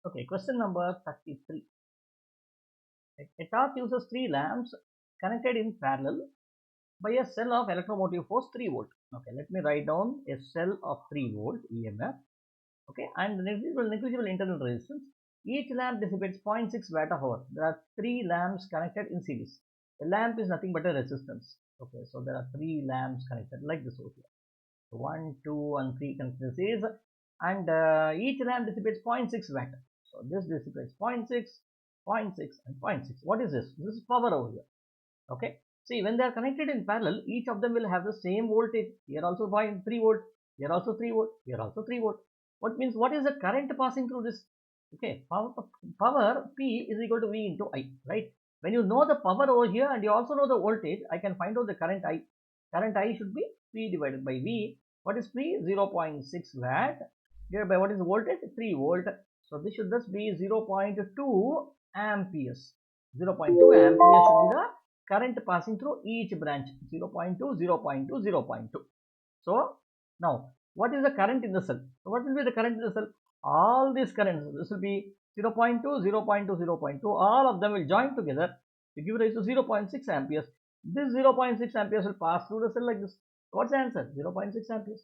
Okay, question number 33. A torch uses 3 lamps connected in parallel by a cell of electromotive force 3 volt. Okay, let me write down a cell of 3 volt EMF. Okay, and negligible internal resistance. Each lamp dissipates 0.6 watt of hour. There are 3 lamps connected in series. A lamp is nothing but a resistance. Okay, so there are 3 lamps connected like this over here. 1, 2, and 3 connected in series, and each lamp dissipates 0.6 watt. So this dissipates 0.6, 0.6, and 0.6. What is this? This is power over here. Okay. See, when they are connected in parallel, each of them will have the same voltage. Here also 3 volt, here also 3 volt, here also 3 volt. What means, what is the current passing through this? Okay, power P is equal to V into I, right? When you know the power over here and you also know the voltage, I can find out the current I. Current I should be P divided by V. What is P? 0.6 watt divided by what is the voltage? 3 volt. So this should thus be 0.2 amperes. 0.2 amperes should be the current passing through each branch. 0.2, 0.2, 0.2. So now what is the current in the cell? So what will be the current in the cell? All these currents, this will be 0.2, 0.2, 0.2, all of them will join together to give rise to 0.6 amperes. This 0.6 amperes will pass through the cell like this. What's the answer? 0.6 amperes.